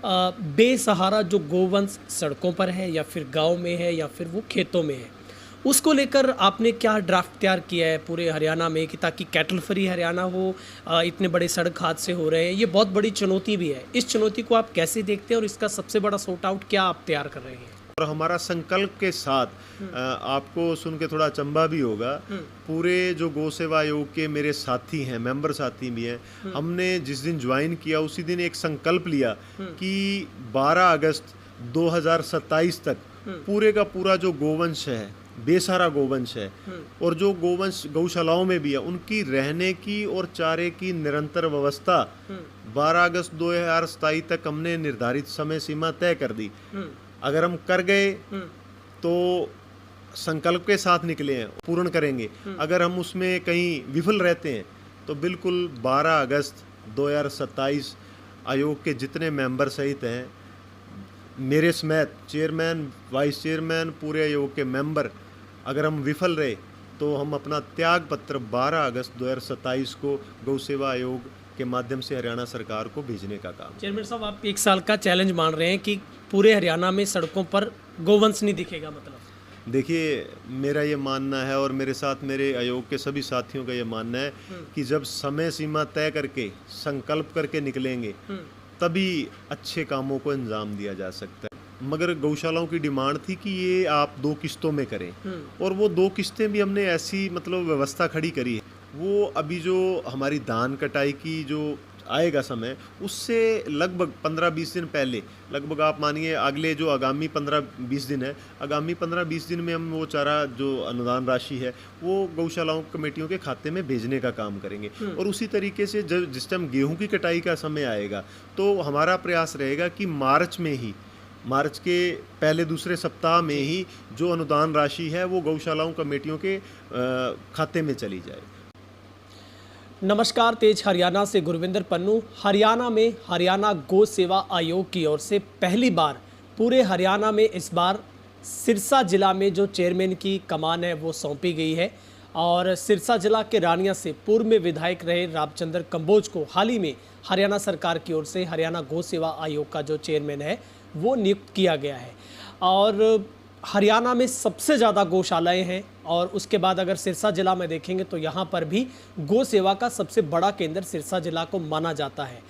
बेसहारा जो गोवंश सड़कों पर है या फिर गांव में है या फिर वो खेतों में है, उसको लेकर आपने क्या ड्राफ्ट तैयार किया है पूरे हरियाणा में कि ताकि कैटल फ्री हरियाणा हो। इतने बड़े सड़क हादसे हो रहे हैं, ये बहुत बड़ी चुनौती भी है। इस चुनौती को आप कैसे देखते हैं और इसका सबसे बड़ा सॉर्ट आउट क्या आप तैयार कर रहे हैं? और हमारा संकल्प के साथ आपको सुन के थोड़ा अचंभा भी होगा। पूरे जो गौ सेवा आयोग के मेरे साथी हैं, मेंबर साथी भी हैं, हमने जिस दिन ज्वाइन किया उसी दिन एक संकल्प लिया कि 12 अगस्त 2027 तक पूरे का पूरा जो गोवंश है, बेसहारा गोवंश है और जो गोवंश गौशालाओं में भी है, उनकी रहने की और चारे की निरंतर व्यवस्था 12 अगस्त 2027 तक हमने निर्धारित समय सीमा तय कर दी। अगर हम कर गए तो संकल्प के साथ निकले हैं, पूर्ण करेंगे। अगर हम उसमें कहीं विफल रहते हैं तो बिल्कुल 12 अगस्त 2027 आयोग के जितने मेंबर सहित हैं, मेरे समेत चेयरमैन, वाइस चेयरमैन, पूरे आयोग के मेंबर, अगर हम विफल रहे तो हम अपना त्याग पत्र 12 अगस्त 2027 को गौ सेवा आयोग के माध्यम से हरियाणा सरकार को भेजने का काम। चेयरमैन साहब, आप 1 साल का चैलेंज मान रहे हैं कि पूरे हरियाणा में सड़कों पर गोवंश नहीं दिखेगा, मतलब? देखिए, मेरा ये मानना है और मेरे साथ मेरे आयोग के सभी साथियों का ये मानना है कि जब समय सीमा तय करके संकल्प करके निकलेंगे तभी अच्छे कामों को अंजाम दिया जा सकता है। मगर गौशालाओं की डिमांड थी कि ये आप 2 किस्तों में करें और वो 2 किस्तें भी हमने ऐसी मतलब व्यवस्था खड़ी करी है। वो अभी जो हमारी धान कटाई की जो आएगा समय, उससे लगभग 15-20 दिन पहले, लगभग आप मानिए अगले जो आगामी 15-20 दिन है, आगामी 15-20 दिन में हम वो चारा जो अनुदान राशि है वो गौशालाओं कमेटियों के खाते में भेजने का काम करेंगे। और उसी तरीके से जब जिस टाइम गेहूं की कटाई का समय आएगा तो हमारा प्रयास रहेगा कि मार्च के पहले दूसरे सप्ताह में ही जो अनुदान राशि है वो गौशालाओं कमेटियों के खाते में चली जाए। नमस्कार, तेज हरियाणा से गुरविंदर पन्नू। हरियाणा में हरियाणा गौ सेवा आयोग की ओर से पहली बार पूरे हरियाणा में इस बार सिरसा जिला में जो चेयरमैन की कमान है वो सौंपी गई है और सिरसा जिला के रानिया से पूर्व में विधायक रहे रामचंद्र कंबोज को हाल ही में हरियाणा सरकार की ओर से हरियाणा गौ सेवा आयोग का जो चेयरमैन है वो नियुक्त किया गया है। और हरियाणा में सबसे ज़्यादा गौशालाएं हैं और उसके बाद अगर सिरसा जिला में देखेंगे तो यहाँ पर भी गौ सेवा का सबसे बड़ा केंद्र सिरसा जिला को माना जाता है।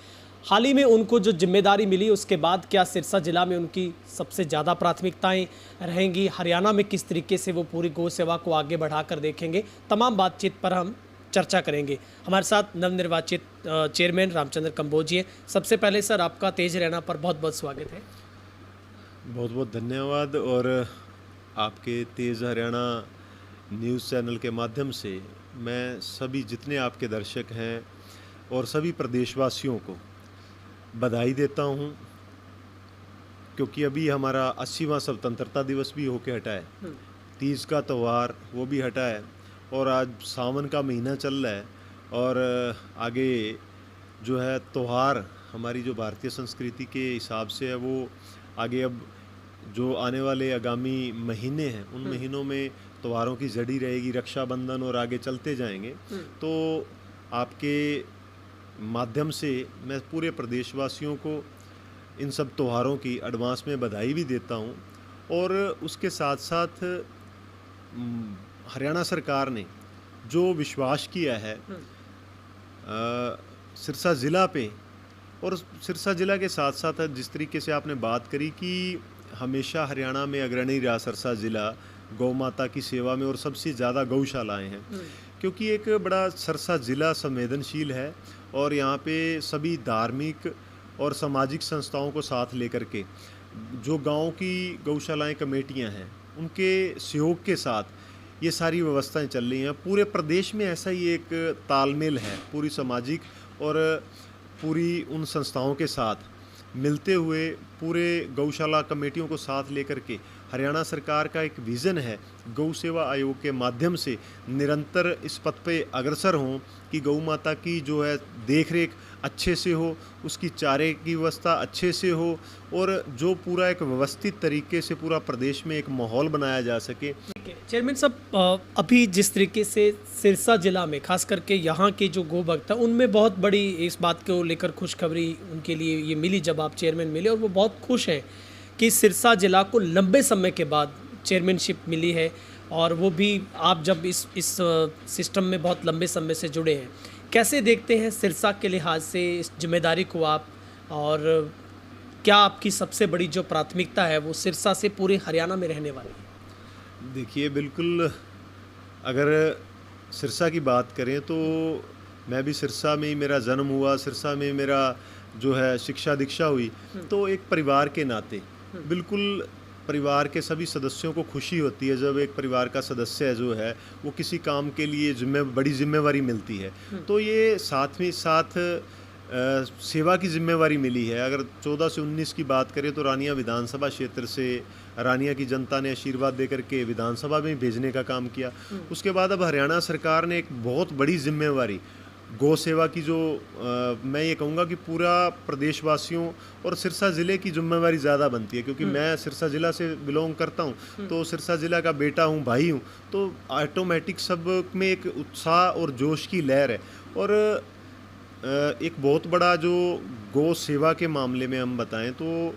हाल ही में उनको जो जिम्मेदारी मिली उसके बाद क्या सिरसा जिला में उनकी सबसे ज़्यादा प्राथमिकताएं रहेंगी, हरियाणा में किस तरीके से वो पूरी गौ सेवा को आगे बढ़ाकर देखेंगे, तमाम बातचीत पर हम चर्चा करेंगे। हमारे साथ नवनिर्वाचित चेयरमैन रामचंद्र कंबोज जी हैं। सबसे पहले सर, आपका तेज हरियाणा पर बहुत बहुत स्वागत है। बहुत बहुत धन्यवाद। और आपके तेज़ हरियाणा न्यूज़ चैनल के माध्यम से मैं सभी जितने आपके दर्शक हैं और सभी प्रदेशवासियों को बधाई देता हूं, क्योंकि अभी हमारा 80वां स्वतंत्रता दिवस भी होके हटा है, तीज का त्यौहार वो भी हटा है और आज सावन का महीना चल रहा है और आगे जो है त्यौहार हमारी जो भारतीय संस्कृति के हिसाब से है वो आगे अब जो आने वाले आगामी महीने हैं उन महीनों में त्योहारों की जड़ी रहेगी, रक्षाबंधन और आगे चलते जाएंगे। तो आपके माध्यम से मैं पूरे प्रदेशवासियों को इन सब त्योहारों की एडवांस में बधाई भी देता हूं और उसके साथ साथ हरियाणा सरकार ने जो विश्वास किया है सिरसा ज़िला पे, और सिरसा ज़िला के साथ साथ जिस तरीके से आपने बात करी कि हमेशा हरियाणा में अग्रणी रहा सिरसा ज़िला गौ माता की सेवा में और सबसे ज़्यादा गौशालाएं हैं, क्योंकि एक बड़ा सिरसा ज़िला संवेदनशील है और यहाँ पे सभी धार्मिक और सामाजिक संस्थाओं को साथ लेकर के जो गांव की गौशालाएं कमेटियां हैं उनके सहयोग के साथ ये सारी व्यवस्थाएं चल रही हैं। पूरे प्रदेश में ऐसा ही एक तालमेल है पूरी सामाजिक और पूरी उन संस्थाओं के साथ मिलते हुए पूरे गौशाला कमेटियों को साथ लेकर के हरियाणा सरकार का एक विज़न है गौ सेवा आयोग के माध्यम से निरंतर इस पथ पे अग्रसर हों कि गौ माता की जो है देख रेख अच्छे से हो, उसकी चारे की व्यवस्था अच्छे से हो और जो पूरा एक व्यवस्थित तरीके से पूरा प्रदेश में एक माहौल बनाया जा सके। ठीक है चेयरमैन साहब, अभी जिस तरीके से सिरसा जिला में खास करके यहाँ के जो गो भक्त हैं उनमें बहुत बड़ी इस बात को लेकर खुशखबरी उनके लिए ये मिली जब आप चेयरमैन मिले, और वो बहुत खुश हैं कि सिरसा जिला को लंबे समय के बाद चेयरमैनशिप मिली है, और वो भी आप जब इस सिस्टम में बहुत लंबे समय से जुड़े हैं। कैसे देखते हैं सिरसा के लिहाज से इस जिम्मेदारी को आप, और क्या आपकी सबसे बड़ी जो प्राथमिकता है वो सिरसा से पूरे हरियाणा में रहने वाली है? देखिए, बिल्कुल अगर सिरसा की बात करें तो मैं भी सिरसा में ही मेरा जन्म हुआ, सिरसा में मेरा जो है शिक्षा दीक्षा हुई, तो एक परिवार के नाते बिल्कुल परिवार के सभी सदस्यों को खुशी होती है जब एक परिवार का सदस्य जो है वो किसी काम के लिए बड़ी जिम्मेवारी मिलती है। तो ये साथ में साथ सेवा की जिम्मेवारी मिली है। अगर 14 से 19 की बात करें तो रानिया विधानसभा क्षेत्र से रानिया की जनता ने आशीर्वाद देकर के विधानसभा में भेजने का काम किया। उसके बाद अब हरियाणा सरकार ने एक बहुत बड़ी जिम्मेवारी गौ सेवा की जो मैं ये कहूँगा कि पूरा प्रदेशवासियों और सिरसा ज़िले की जिम्मेवारी ज़्यादा बनती है, क्योंकि मैं सिरसा ज़िला से बिलोंग करता हूँ, तो सिरसा ज़िला का बेटा हूँ, भाई हूँ, तो ऑटोमेटिक सब में एक उत्साह और जोश की लहर है। और एक बहुत बड़ा जो गौ सेवा के मामले में हम बताएं तो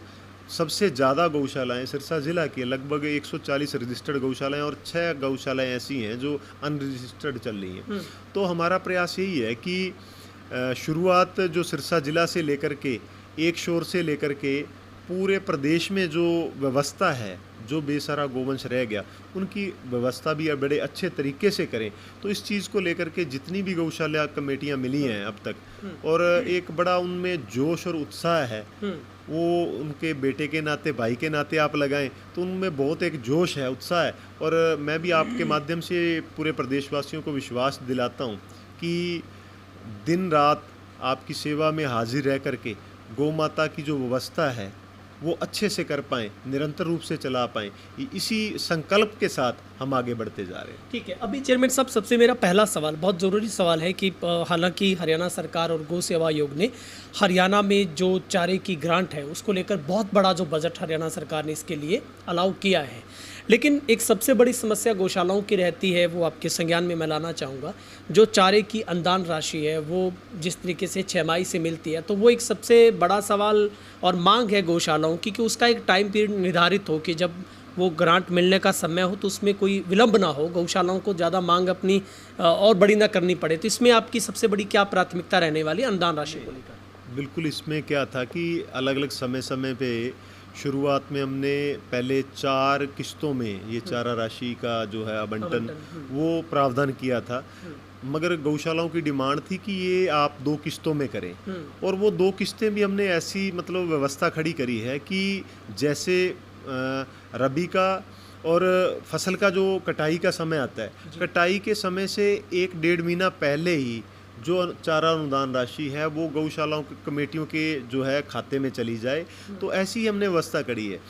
सबसे ज़्यादा गौशालाएं सिरसा ज़िला की लगभग 140 रजिस्टर्ड गौशालाएं और 6 गौशालाएं ऐसी हैं जो अनरजिस्टर्ड चल रही हैं। तो हमारा प्रयास यही है कि शुरुआत जो सिरसा ज़िला से लेकर के एक शोर से लेकर के पूरे प्रदेश में जो व्यवस्था है, जो बेसहारा गोवंश रह गया, उनकी व्यवस्था भी बड़े अच्छे तरीके से करें। तो इस चीज़ को लेकर के जितनी भी गौशाला कमेटियां मिली हैं अब तक, और एक बड़ा उनमें जोश और उत्साह है, वो उनके बेटे के नाते, भाई के नाते आप लगाएं तो उनमें बहुत एक जोश है, उत्साह है। और मैं भी आपके माध्यम से पूरे प्रदेशवासियों को विश्वास दिलाता हूं कि दिन रात आपकी सेवा में हाजिर रह करके गौ माता की जो व्यवस्था है वो अच्छे से कर पाएँ, निरंतर रूप से चला पाएँ, इसी संकल्प के साथ हम आगे बढ़ते जा रहे हैं। ठीक है, अभी चेयरमैन साहब सबसे मेरा पहला सवाल बहुत ज़रूरी सवाल है कि हालांकि हरियाणा सरकार और गौ सेवा आयोग ने हरियाणा में जो चारे की ग्रांट है उसको लेकर बहुत बड़ा जो बजट हरियाणा सरकार ने इसके लिए अलाउ किया है, लेकिन एक सबसे बड़ी समस्या गौशालाओं की रहती है, वो आपके संज्ञान में मैं लाना चाहूँगा। जो चारे की अनुदान राशि है वो जिस तरीके से छमाही से मिलती है, तो वो एक सबसे बड़ा सवाल और मांग है गौशालाओं की कि उसका एक टाइम पीरियड निर्धारित हो कि जब वो ग्रांट मिलने का समय हो तो उसमें कोई विलंब ना हो, गौशालाओं को ज़्यादा मांग अपनी और बड़ी ना करनी पड़े। तो इसमें आपकी सबसे बड़ी क्या प्राथमिकता रहने वाली अनुदान राशि को लेकर? बिल्कुल, इसमें क्या था कि अलग अलग समय पे शुरुआत में हमने पहले 4 किस्तों में ये चारा राशि का जो है आवंटन वो प्रावधान किया था, मगर गौशालाओं की डिमांड थी कि ये आप 2 किस्तों में करें। और वो 2 किस्तें भी हमने ऐसी मतलब व्यवस्था खड़ी करी है कि जैसे रबी का और फसल का जो कटाई का समय आता है, कटाई के समय से 1-1.5 महीना पहले ही जो चारा अनुदान राशि है वो गौशालाओं की कमेटियों के जो है खाते में चली जाए। तो ऐसी ही हमने व्यवस्था करी है।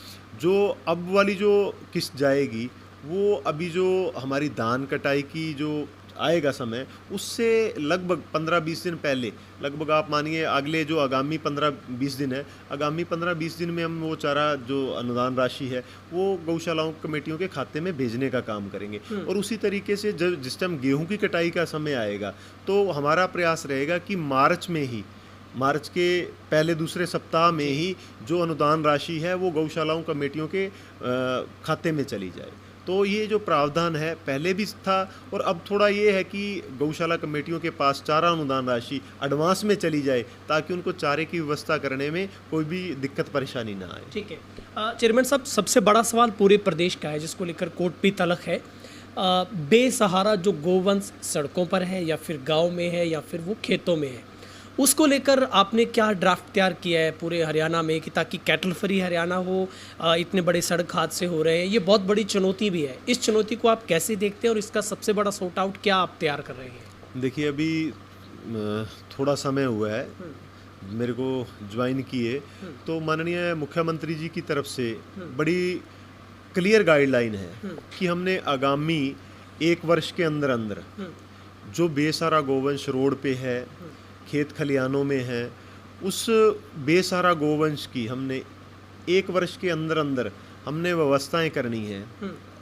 जो अब वाली जो किस्त जाएगी वो अभी जो हमारी धान कटाई की जो आएगा समय, उससे लगभग 15-20 दिन पहले, लगभग आप मानिए अगले जो आगामी 15-20 दिन है, आगामी 15-20 दिन में हम वो चारा जो अनुदान राशि है वो गौशालाओं कमेटियों के खाते में भेजने का काम करेंगे। और उसी तरीके से जब जिस टाइम गेहूं की कटाई का समय आएगा तो हमारा प्रयास रहेगा कि मार्च के पहले दूसरे सप्ताह में ही जो अनुदान राशि है वो गौशालाओं कमेटियों के खाते में चली जाए। तो ये जो प्रावधान है पहले भी था, और अब थोड़ा ये है कि गौशाला कमेटियों के पास चारा अनुदान राशि एडवांस में चली जाए ताकि उनको चारे की व्यवस्था करने में कोई भी दिक्कत परेशानी ना आए। ठीक है चेयरमैन साहब, सबसे बड़ा सवाल पूरे प्रदेश का है जिसको लेकर कोर्ट भी तलक है। बेसहारा जो गोवंश सड़कों पर है या फिर गाँव में है या फिर वो खेतों में है, उसको लेकर आपने क्या ड्राफ्ट तैयार किया है पूरे हरियाणा में कि ताकि कैटल फ्री हरियाणा हो? इतने बड़े सड़क हादसे हो रहे हैं, ये बहुत बड़ी चुनौती भी है। इस चुनौती को आप कैसे देखते हैं और इसका सबसे बड़ा सॉर्ट आउट क्या आप तैयार कर रहे हैं? देखिए, अभी थोड़ा समय हुआ है मेरे को ज्वाइन किए, तो माननीय मुख्यमंत्री जी की तरफ से बड़ी क्लियर गाइडलाइन है कि हमने आगामी 1 वर्ष के अंदर अंदर जो बेसहारा गोवंश रोड पे है खेत खलिहानों में हैं, उस बेसहारा गोवंश की हमने 1 वर्ष के अंदर अंदर हमने व्यवस्थाएं करनी है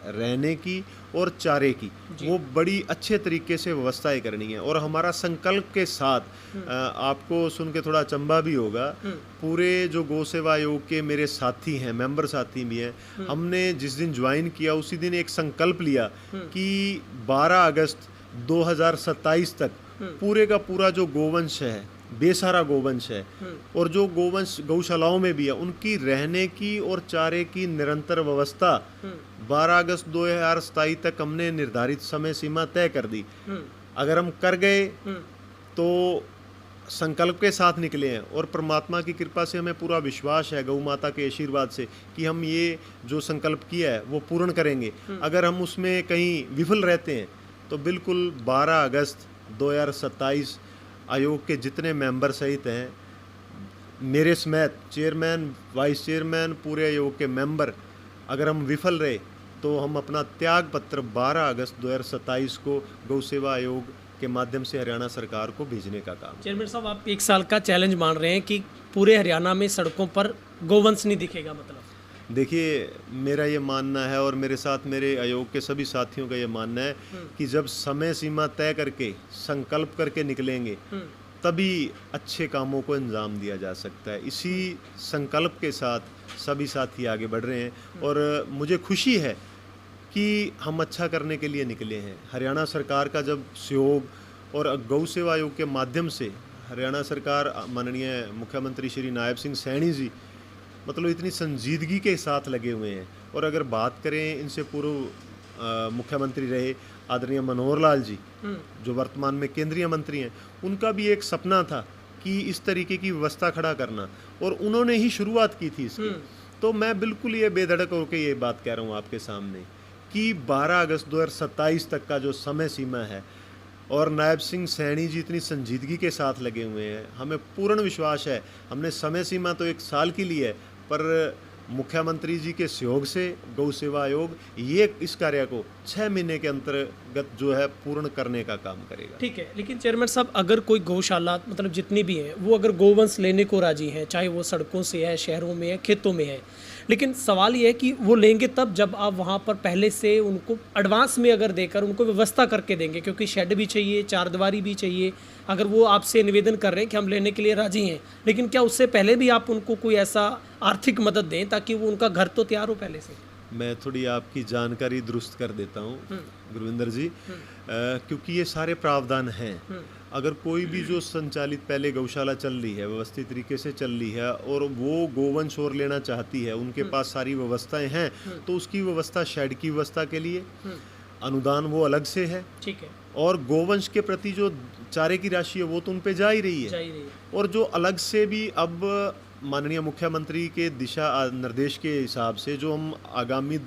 रहने की और चारे की, वो बड़ी अच्छे तरीके से व्यवस्थाएं करनी है। और हमारा संकल्प के साथ आपको सुन के थोड़ा अचंभा भी होगा, पूरे जो गौ सेवा आयोग के मेरे साथी हैं, मेंबर साथी भी हैं, हमने जिस दिन ज्वाइन किया उसी दिन एक संकल्प लिया कि 12 अगस्त 2027 तक पूरे का पूरा जो गोवंश है, बेसहारा गोवंश है, और जो गोवंश गौशालाओं में भी है, उनकी रहने की और चारे की निरंतर व्यवस्था 12 अगस्त 2027 तक हमने निर्धारित समय सीमा तय कर दी। अगर हम कर गए तो संकल्प के साथ निकले हैं, और परमात्मा की कृपा से हमें पूरा विश्वास है, गौ माता के आशीर्वाद से, कि हम ये जो संकल्प किया है वो पूर्ण करेंगे। अगर हम उसमें कहीं विफल रहते हैं तो बिल्कुल 12 अगस्त 2027 आयोग के जितने मेंबर सहित हैं, मेरे समेत चेयरमैन, वाइस चेयरमैन, पूरे आयोग के मेंबर, अगर हम विफल रहे तो हम अपना त्याग पत्र 12 अगस्त 2027 को गौ सेवा आयोग के माध्यम से हरियाणा सरकार को भेजने का काम। चेयरमैन साहब, आप 1 साल का चैलेंज मान रहे हैं कि पूरे हरियाणा में सड़कों पर गोवंश नहीं दिखेगा, मतलब? देखिए, मेरा ये मानना है और मेरे साथ मेरे आयोग के सभी साथियों का ये मानना है कि जब समय सीमा तय करके संकल्प करके निकलेंगे तभी अच्छे कामों को अंजाम दिया जा सकता है। इसी संकल्प के साथ सभी साथी आगे बढ़ रहे हैं, और मुझे खुशी है कि हम अच्छा करने के लिए निकले हैं। हरियाणा सरकार का जब सहयोग और गौ सेवा आयोग के माध्यम से हरियाणा सरकार, माननीय मुख्यमंत्री श्री नायब सिंह सैनी जी, मतलब इतनी संजीदगी के साथ लगे हुए हैं। और अगर बात करें इनसे पूर्व मुख्यमंत्री रहे आदरणीय मनोहर लाल जी, जो वर्तमान में केंद्रीय मंत्री हैं, उनका भी एक सपना था कि इस तरीके की व्यवस्था खड़ा करना, और उन्होंने ही शुरुआत की थी इसकी। तो मैं बिल्कुल ये बेधड़क होकर ये बात कह रहा हूँ आपके सामने कि 12 अगस्त 2027 तक का जो समय सीमा है, और नायब सिंह सैनी जी इतनी संजीदगी के साथ लगे हुए हैं, हमें पूर्ण विश्वास है। हमने समय सीमा तो 1 साल की ली है, पर मुख्यमंत्री जी के सहयोग से गौ सेवा आयोग ये इस कार्य को 6 महीने के अंतर्गत जो है पूर्ण करने का काम करेगा। ठीक है, लेकिन चेयरमैन साहब, अगर कोई गौशाला, मतलब जितनी भी हैं, वो अगर गोवंश लेने को राजी हैं, चाहे वो सड़कों से है, शहरों में है, खेतों में है, लेकिन सवाल ये है कि वो लेंगे तब जब आप वहाँ पर पहले से उनको एडवांस में अगर देकर उनको व्यवस्था करके देंगे, क्योंकि शेड भी चाहिए, चारदीवारी भी चाहिए। अगर वो आपसे निवेदन कर रहे हैं कि हम लेने के लिए राजी हैं, लेकिन क्या उससे पहले भी आप उनको कोई ऐसा आर्थिक मदद दें ताकि वो उनका घर तो तैयार हो पहले से? मैं थोड़ी आपकी जानकारी दुरुस्त कर देता हूँ गुरविंदर जी, क्योंकि ये सारे प्रावधान हैं। अगर कोई भी जो संचालित पहले गौशाला चल रही है, व्यवस्थित तरीके से चल रही है, और वो गोवंश और लेना चाहती है, उनके पास सारी व्यवस्थाएं हैं, तो उसकी व्यवस्था, शेड की व्यवस्था के लिए अनुदान वो अलग से है। ठीक है। और गोवंश के प्रति जो चारे की राशि है वो तो उन पे जा ही रही है। और जो अलग से भी अब माननीय मुख्यमंत्री के दिशा निर्देश के हिसाब से जो हम आगामी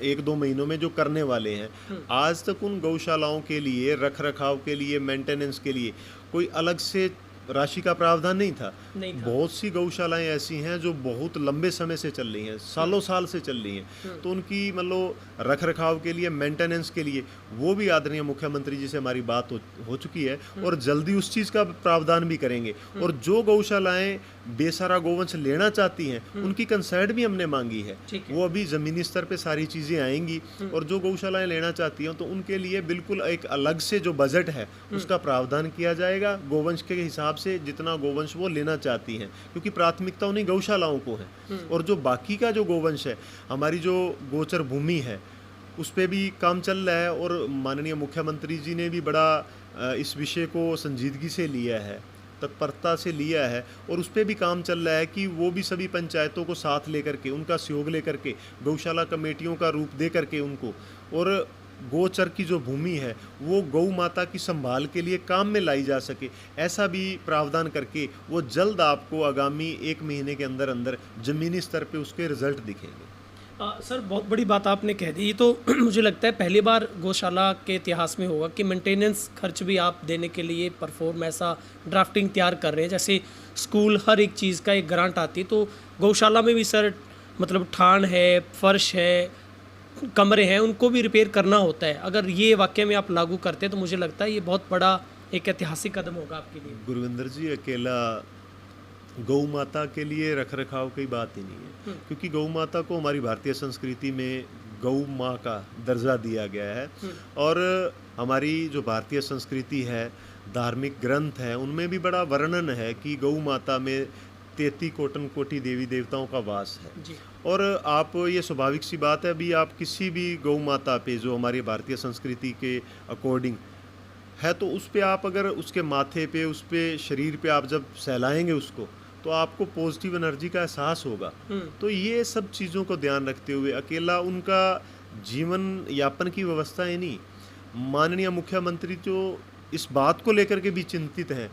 1-2 महीनों में जो करने वाले हैं, आज तक उन गौशालाओं के लिए रख रखाव के लिए, मेंटेनेंस के लिए कोई अलग से राशि का प्रावधान नहीं था। बहुत सी गौशालाएं ऐसी हैं जो बहुत लंबे समय से चल रही हैं, सालों साल से चल रही हैं, तो उनकी मतलब रख रखाव के लिए, मेंटेनेंस के लिए वो भी आदरणीय मुख्यमंत्री जी से हमारी बात हो चुकी है, और जल्दी उस चीज़ का प्रावधान भी करेंगे। और जो गौशालाएं बेसहारा गोवंश लेना चाहती हैं, उनकी कंसेंट भी हमने मांगी है, वो अभी ज़मीनी स्तर पे सारी चीज़ें आएंगी। और जो गौशालाएं लेना चाहती हैं तो उनके लिए बिल्कुल एक अलग से जो बजट है उसका प्रावधान किया जाएगा, गोवंश के हिसाब से जितना गोवंश वो लेना चाहती हैं, क्योंकि प्राथमिकता उन्हीं गौशालाओं को है। और जो बाकी का जो गोवंश है, हमारी जो गोचर भूमि है, उस पर भी काम चल रहा है, और माननीय मुख्यमंत्री जी ने भी बड़ा इस विषय को संजीदगी से लिया है, तत्परता से लिया है, और उस पर भी काम चल रहा है कि वो भी सभी पंचायतों को साथ लेकर के, उनका सहयोग लेकर के, गौशाला कमेटियों का रूप दे करके उनको, और गोचर की जो भूमि है वो गौ माता की संभाल के लिए काम में लाई जा सके, ऐसा भी प्रावधान करके वो जल्द आपको आगामी 1 महीने के अंदर अंदर ज़मीनी स्तर पे उसके रिजल्ट दिखेंगे। सर, बहुत बड़ी बात आपने कह दी। तो मुझे लगता है पहली बार गौशाला के इतिहास में होगा कि मेंटेनेंस खर्च भी आप देने के लिए परफॉर्म ऐसा ड्राफ्टिंग तैयार कर रहे हैं, जैसे स्कूल हर एक चीज़ का एक ग्रांट आती है, तो गौशाला में भी सर मतलब ठान है, फर्श है, कमरे हैं, उनको भी रिपेयर करना होता है। अगर ये वाकई में आप लागू करते हैं तो मुझे लगता है ये बहुत बड़ा एक ऐतिहासिक कदम होगा आपके लिए। गुरविंदर जी, अकेला गौ माता के लिए रख रखाव की बात ही नहीं है, क्योंकि गौ माता को हमारी भारतीय संस्कृति में गौ माँ का दर्जा दिया गया है। और हमारी जो भारतीय संस्कृति है, धार्मिक ग्रंथ हैं, उनमें भी बड़ा वर्णन है कि गौ माता में 33 कोटि कोटि देवी देवताओं का वास है। जी। और आप, ये स्वाभाविक सी बात है, अभी आप किसी भी गौ माता पे जो हमारी भारतीय संस्कृति के अकॉर्डिंग है, तो उस पे आप अगर उसके माथे पे, उस पे शरीर पे आप जब सहलाएंगे उसको, तो आपको पॉजिटिव एनर्जी का एहसास होगा। तो ये सब चीज़ों को ध्यान रखते हुए अकेला उनका जीवन यापन की व्यवस्था है नहीं। माननीय मुख्यमंत्री जो इस बात को लेकर के भी चिंतित हैं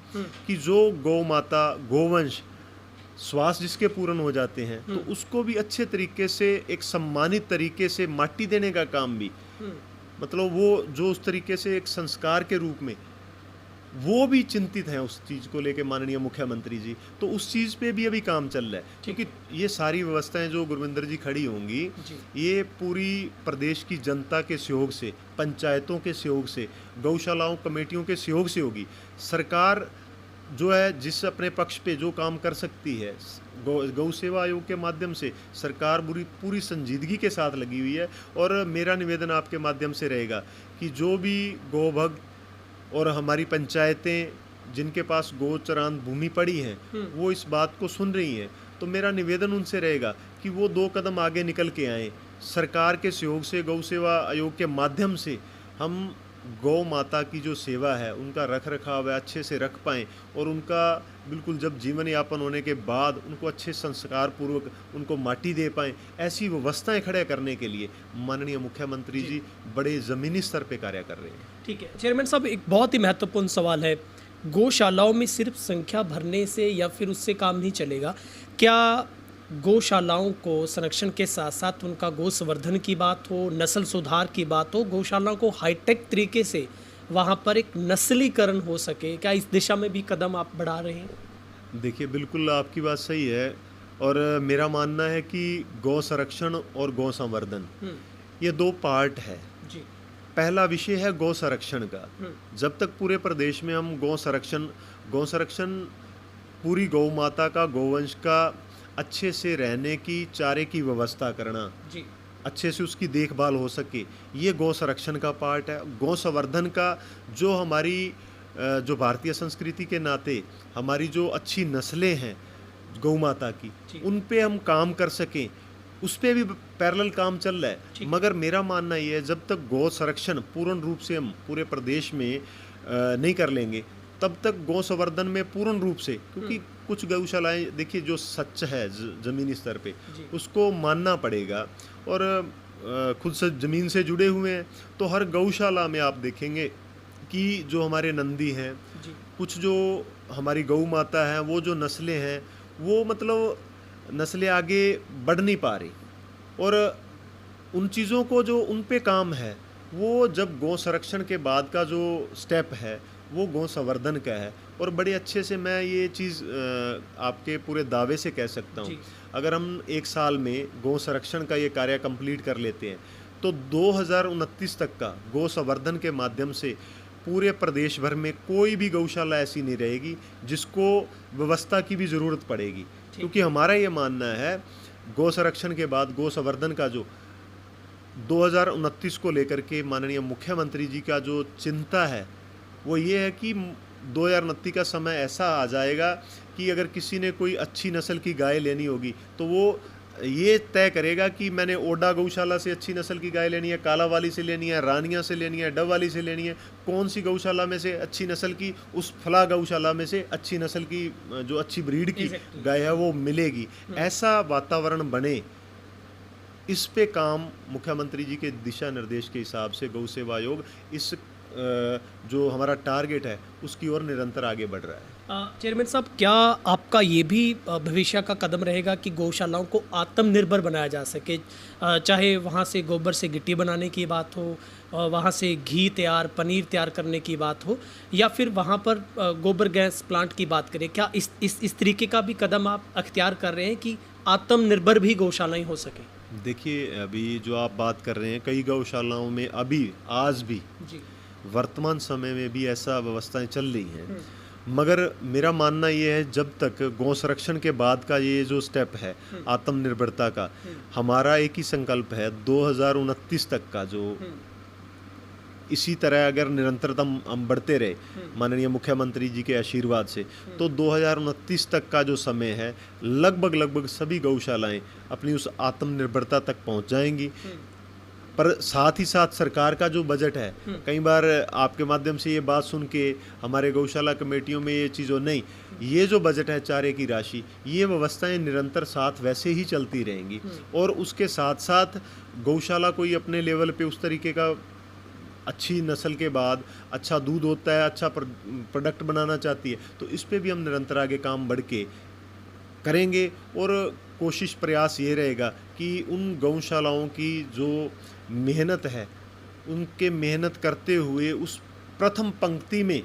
कि जो गौ माता, गोवंश, श्वास जिसके पूर्ण हो जाते हैं, तो उसको भी अच्छे तरीके से, एक सम्मानित तरीके से माटी देने का काम भी, मतलब वो जो उस तरीके से एक संस्कार के रूप में, वो भी चिंतित हैं उस चीज़ को लेके माननीय मुख्यमंत्री जी। तो उस चीज़ पे भी अभी काम चल रहा है, क्योंकि ये सारी व्यवस्थाएं जो गुरविंदर जी खड़ी होंगी, ये पूरी प्रदेश की जनता के सहयोग से, पंचायतों के सहयोग से, गौशालाओं कमेटियों के सहयोग से होगी। सरकार जो है, जिस अपने पक्ष पे जो काम कर सकती है, गौ सेवा आयोग के माध्यम से सरकार पूरी संजीदगी के साथ लगी हुई है। और मेरा निवेदन आपके माध्यम से रहेगा कि जो भी गोभक्त और हमारी पंचायतें जिनके पास गोचरान भूमि पड़ी है, वो इस बात को सुन रही हैं, तो मेरा निवेदन उनसे रहेगा कि वो 2 कदम आगे निकल के आएँ। सरकार के सहयोग से, गौ सेवा आयोग के माध्यम से हम गौ माता की जो सेवा है, उनका रख रखाव है, अच्छे से रख पाएँ, और उनका बिल्कुल जब जीवन यापन होने के बाद उनको अच्छे संस्कार पूर्वक उनको माटी दे पाएँ, ऐसी व्यवस्थाएं खड़े करने के लिए माननीय मुख्यमंत्री जी बड़े ज़मीनी स्तर पे कार्य कर रहे हैं। ठीक है चेयरमैन साहब, एक बहुत ही महत्वपूर्ण सवाल है। गौशालाओं में सिर्फ संख्या भरने से या फिर उससे काम नहीं चलेगा। क्या गौशालाओं को संरक्षण के साथ साथ उनका गौ संवर्धन की बात हो, नस्ल सुधार की बात हो, गौशालाओं को हाईटेक तरीके से वहाँ पर एक नस्लीकरण हो सके, क्या इस दिशा में भी कदम आप बढ़ा रहे हैं? देखिए, बिल्कुल आपकी बात सही है। और मेरा मानना है कि गौ संरक्षण और गौ संवर्धन ये 2 पार्ट है। जी। पहला विषय है गौ संरक्षण का। जब तक पूरे प्रदेश में हम गौ संरक्षण पूरी गौ माता का, गोवंश का अच्छे से रहने की, चारे की व्यवस्था करना, जी। अच्छे से उसकी देखभाल हो सके, ये गौ संरक्षण का पार्ट है। गौ संवर्धन का जो हमारी जो भारतीय संस्कृति के नाते हमारी जो अच्छी नस्लें हैं गौ माता की, उन पे हम काम कर सकें, उस पे भी पैरेलल काम चल रहा है। मगर मेरा मानना ये है, जब तक गौ संरक्षण पूर्ण रूप से हम पूरे प्रदेश में नहीं कर लेंगे, तब तक गौ संवर्धन में पूर्ण रूप से, क्योंकि कुछ गौशालाएं देखिए जो सच है ज़मीनी स्तर पे, उसको मानना पड़ेगा। और खुद से ज़मीन से जुड़े हुए हैं, तो हर गौशाला में आप देखेंगे कि जो हमारे नंदी हैं, कुछ जो हमारी गौ माता है, वो जो नस्लें हैं, वो मतलब नस्लें आगे बढ़ नहीं पा रही। और उन चीज़ों को जो उन पे काम है, वो जब गौ संरक्षण के बाद का जो स्टेप है, वो गौ संवर्धन का है। और बड़े अच्छे से मैं ये चीज़ आपके पूरे दावे से कह सकता हूँ, अगर हम 1 साल में गौ संरक्षण का ये कार्य कंप्लीट कर लेते हैं, तो 2029 तक का गौ संवर्धन के माध्यम से पूरे प्रदेश भर में कोई भी गौशाला ऐसी नहीं रहेगी जिसको व्यवस्था की भी ज़रूरत पड़ेगी। क्योंकि हमारा ये मानना है, गौ संरक्षण के बाद गौ संवर्धन का जो 2029 को लेकर के माननीय मुख्यमंत्री जी का जो चिंता है, वो ये है कि 2029 का समय ऐसा आ जाएगा कि अगर किसी ने कोई अच्छी नस्ल की गाय लेनी होगी, तो वो ये तय करेगा कि मैंने ओडा गौशाला से अच्छी नस्ल की गाय लेनी है, कालावाली से लेनी है, रानिया से लेनी है, डबवाली से लेनी है, कौन सी गौशाला में से अच्छी नस्ल की, उस फला गौशाला में से अच्छी नस्ल की, जो अच्छी ब्रीड की गाय है, वो मिलेगी। ऐसा वातावरण बने, इस पे काम मुख्यमंत्री जी के दिशा निर्देश के हिसाब से गौ सेवा आयोग इस जो हमारा टारगेट है उसकी ओर निरंतर आगे बढ़ रहा है। चेयरमैन साहब, क्या आपका ये भी भविष्य का कदम रहेगा कि गौशालाओं को आत्मनिर्भर बनाया जा सके, चाहे वहाँ से गोबर से गिट्टी बनाने की बात हो, वहाँ से घी तैयार, पनीर तैयार करने की बात हो, या फिर वहाँ पर गोबर गैस प्लांट की बात करें, क्या इस तरीके का भी कदम आप अख्तियार कर रहे हैं कि आत्मनिर्भर भी गौशालाएँ हो सकें? देखिए, अभी जो आप बात कर रहे हैं, कई गौशालाओं में अभी आज भी वर्तमान समय में भी ऐसा व्यवस्थाएं चल रही हैं। मगर मेरा मानना ये है, जब तक गौ संरक्षण के बाद का ये जो स्टेप है आत्मनिर्भरता का, हमारा एक ही संकल्प है 2029 तक का, जो इसी तरह अगर निरंतरता हम बढ़ते रहे माननीय मुख्यमंत्री जी के आशीर्वाद से, तो 2029 तक का जो समय है, लगभग सभी गौशालाएं अपनी उस आत्मनिर्भरता तक पहुंच जाएंगी। पर साथ ही साथ सरकार का जो बजट है, कई बार आपके माध्यम से ये बात सुन के हमारे गौशाला कमेटियों में ये चीज़ों नहीं, ये जो बजट है चारे की राशि, ये व्यवस्थाएं निरंतर साथ वैसे ही चलती रहेंगी। और उसके साथ साथ गौशाला कोई अपने लेवल पे उस तरीके का अच्छी नस्ल के बाद अच्छा दूध होता है, अच्छा प्रोडक्ट बनाना चाहती है, तो इस पे भी हम निरंतर आगे काम बढ़ के करेंगे। और कोशिश प्रयास ये रहेगा कि उन गौशालाओं की जो मेहनत है, उनके मेहनत करते हुए उस प्रथम पंक्ति में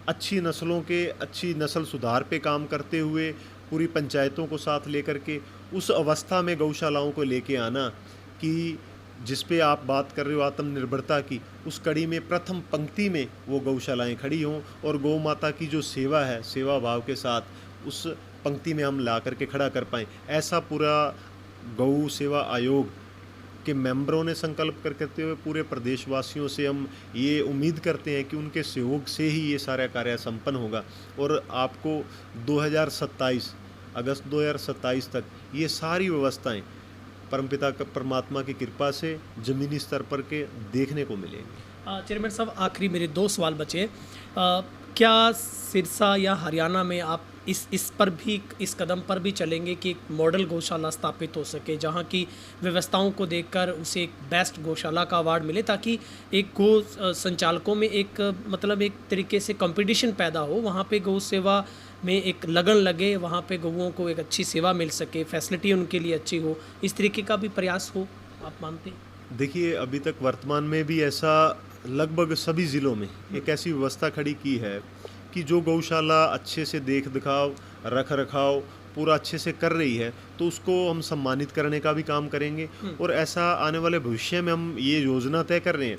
अच्छी नस्लों के अच्छी नस्ल सुधार पे काम करते हुए पूरी पंचायतों को साथ लेकर के उस अवस्था में गौशालाओं को लेके आना कि जिस पे आप बात कर रहे हो आत्मनिर्भरता की, उस कड़ी में प्रथम पंक्ति में वो गौशालाएं खड़ी हों और गौ माता की जो सेवा है, सेवा भाव के साथ उस पंक्ति में हम ला करके खड़ा कर पाएँ। ऐसा पूरा गौ सेवा आयोग के मेंबरों ने संकल्प करते हुए पूरे प्रदेशवासियों से हम ये उम्मीद करते हैं कि उनके सहयोग से ही ये सारा कार्य संपन्न होगा। और आपको 2027 अगस्त 2027 तक ये सारी व्यवस्थाएं परमपिता परमात्मा की कृपा से ज़मीनी स्तर पर के देखने को मिलेंगे। चेयरमैन साहब, आखिरी मेरे 2 सवाल बचे। क्या सिरसा या हरियाणा में आप इस पर भी, इस कदम पर भी चलेंगे कि एक मॉडल गौशाला स्थापित हो सके, जहां की व्यवस्थाओं को देखकर उसे एक बेस्ट गौशाला का अवार्ड मिले, ताकि एक गौ संचालकों में एक मतलब एक तरीके से कंपटीशन पैदा हो, वहां पे गौ सेवा में एक लगन लगे, वहाँ पे गौओं को एक अच्छी सेवा मिल सके, फैसिलिटी उनके लिए अच्छी हो, इस तरीके का भी प्रयास हो, आप मानते हैं? देखिए, अभी तक वर्तमान में भी ऐसा लगभग सभी ज़िलों में एक ऐसी व्यवस्था खड़ी की है कि जो गौशाला अच्छे से देख दिखाव रख रखाव पूरा अच्छे से कर रही है, तो उसको हम सम्मानित करने का भी काम करेंगे। और ऐसा आने वाले भविष्य में हम ये योजना तय कर रहे हैं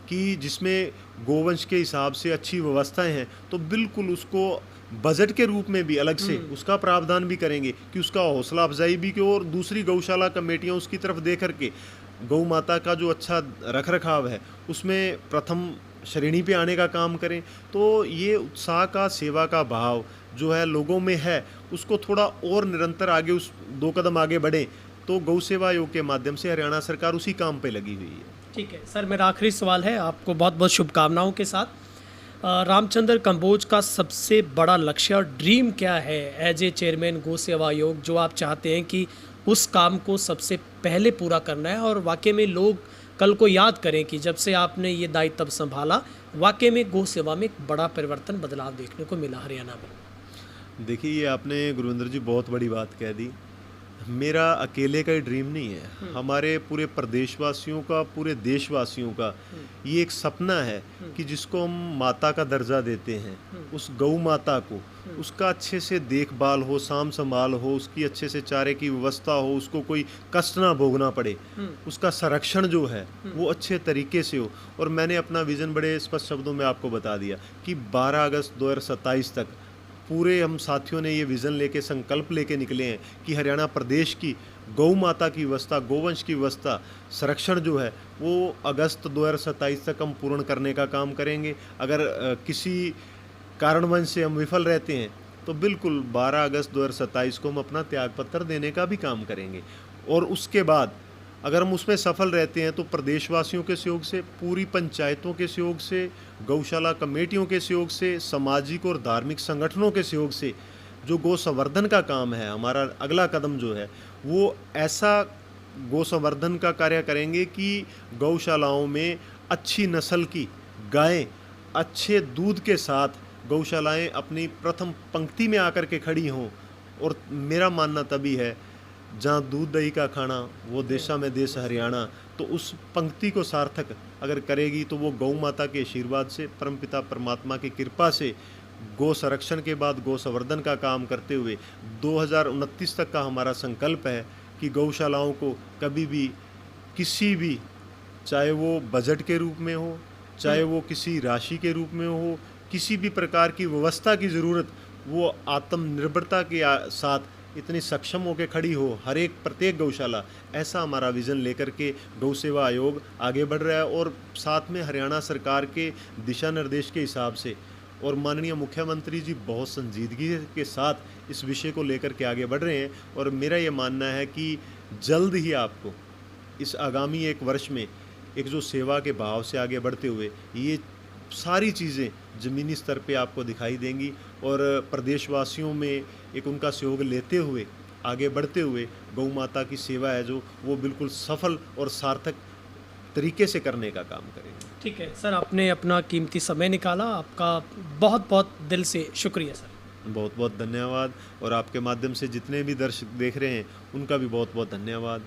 कि जिसमें गोवंश के हिसाब से अच्छी व्यवस्थाएं हैं, तो बिल्कुल उसको बजट के रूप में भी अलग से उसका प्रावधान भी करेंगे कि उसका हौसला अफजाई भी की, और दूसरी गौशाला कमेटियां उसकी तरफ दे करके गौ माता का जो अच्छा रख रखाव है उसमें प्रथम श्रेणी पे आने का काम करें। तो ये उत्साह का, सेवा का भाव जो है लोगों में है, उसको थोड़ा और निरंतर आगे उस 2 कदम आगे बढ़े, तो गौ सेवा आयोग के माध्यम से हरियाणा सरकार उसी काम पे लगी हुई है। ठीक है सर, मेरा आखिरी सवाल है, आपको बहुत बहुत शुभकामनाओं के साथ। रामचंद्र कंबोज का सबसे बड़ा लक्ष्य और ड्रीम क्या है एज ए चेयरमैन गौ सेवा आयोग, जो आप चाहते हैं कि उस काम को सबसे पहले पूरा करना है और वाकई में लोग कल को याद करें कि जब से आपने ये दायित्व संभाला, वाकई में गौ सेवा में एक बड़ा परिवर्तन, बदलाव देखने को मिला हरियाणा में? देखिए, ये आपने गुरविंदर जी बहुत बड़ी बात कह दी। मेरा अकेले का ही ड्रीम नहीं है, हमारे पूरे प्रदेशवासियों का, पूरे देशवासियों का ये एक सपना है कि जिसको हम माता का दर्जा देते हैं, उस गौ माता को उसका अच्छे से देखभाल हो, साम संभाल हो, उसकी अच्छे से चारे की व्यवस्था हो, उसको कोई कष्ट ना भोगना पड़े, उसका संरक्षण जो है वो अच्छे तरीके से हो। और मैंने अपना विज़न बड़े स्पष्ट शब्दों में आपको बता दिया कि 12 अगस्त 2027 तक पूरे हम साथियों ने ये विज़न लेके, संकल्प लेके निकले हैं कि हरियाणा प्रदेश की गौ माता की व्यवस्था, गोवंश की व्यवस्था, संरक्षण जो है वो अगस्त 2027 तक हम पूर्ण करने का काम करेंगे। अगर किसी कारणवश से हम विफल रहते हैं तो बिल्कुल 12 अगस्त 2027 को हम अपना त्यागपत्र देने का भी काम करेंगे। और उसके बाद अगर हम उसमें सफल रहते हैं तो प्रदेशवासियों के सहयोग से, पूरी पंचायतों के सहयोग से, गौशाला कमेटियों के सहयोग से, सामाजिक और धार्मिक संगठनों के सहयोग से जो गौ संवर्धन का काम है, हमारा अगला कदम जो है वो ऐसा गौ संवर्धन का कार्य करेंगे कि गौशालाओं में अच्छी नस्ल की गायें अच्छे दूध के साथ गौशालाएं अपनी प्रथम पंक्ति में आकर के खड़ी हों। और मेरा मानना तभी है जहाँ दूध दही का खाना वो देशा में देश हरियाणा, तो उस पंक्ति को सार्थक अगर करेगी तो वो गौ माता के आशीर्वाद से, परमपिता परमात्मा की कृपा से गौ संरक्षण के बाद गौ संवर्धन का काम करते हुए 2029 तक का हमारा संकल्प है कि गौशालाओं को कभी भी किसी भी, चाहे वो बजट के रूप में हो, चाहे वो किसी राशि के रूप में हो, किसी भी प्रकार की व्यवस्था की ज़रूरत, वो आत्मनिर्भरता के साथ इतनी सक्षम होकर खड़ी हो, हर एक प्रत्येक गौशाला, ऐसा हमारा विज़न लेकर के गौ सेवा आयोग आगे बढ़ रहा है। और साथ में हरियाणा सरकार के दिशा निर्देश के हिसाब से और माननीय मुख्यमंत्री जी बहुत संजीदगी के साथ इस विषय को लेकर के आगे बढ़ रहे हैं। और मेरा ये मानना है कि जल्द ही आपको इस आगामी एक वर्ष में एक जो सेवा के भाव से आगे बढ़ते हुए ये सारी चीज़ें ज़मीनी स्तर पे आपको दिखाई देंगी। और प्रदेशवासियों में एक उनका सहयोग लेते हुए आगे बढ़ते हुए गौ माता की सेवा है जो वो बिल्कुल सफल और सार्थक तरीके से करने का काम करेंगे। ठीक है सर, आपने अपना कीमती समय निकाला, आपका बहुत बहुत दिल से शुक्रिया सर। बहुत बहुत धन्यवाद। और आपके माध्यम से जितने भी दर्शक देख रहे हैं उनका भी बहुत बहुत धन्यवाद।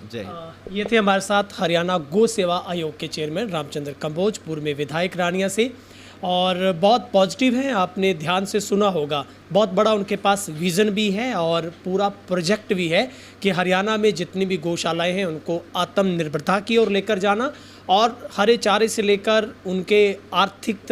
जय हिंद। ये थे हमारे साथ हरियाणा गो सेवा आयोग के चेयरमैन रामचंद्र कंबोज, पूर्व में विधायक रानिया से, और बहुत पॉजिटिव हैं। आपने ध्यान से सुना होगा, बहुत बड़ा उनके पास विज़न भी है और पूरा प्रोजेक्ट भी है कि हरियाणा में जितनी भी गौशालाएं हैं उनको आत्मनिर्भरता की ओर लेकर जाना, और हरे चारे से लेकर उनके आर्थिक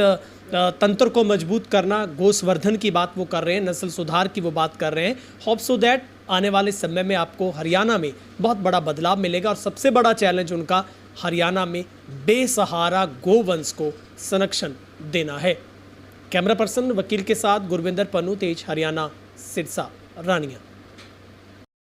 तंत्र को मजबूत करना, गोसंवर्धन की बात वो कर रहे हैं, नस्ल सुधार की वो बात कर रहे हैं। होप सो दैट आने वाले समय में आपको हरियाणा में बहुत बड़ा बदलाव मिलेगा। और सबसे बड़ा चैलेंज उनका हरियाणा में बेसहारा गोवंश को संरक्षण देना है। कैमरा पर्सन वकील के साथ गुरविंदर पन्नू, तेज हरियाणा, सिरसा, रानिया।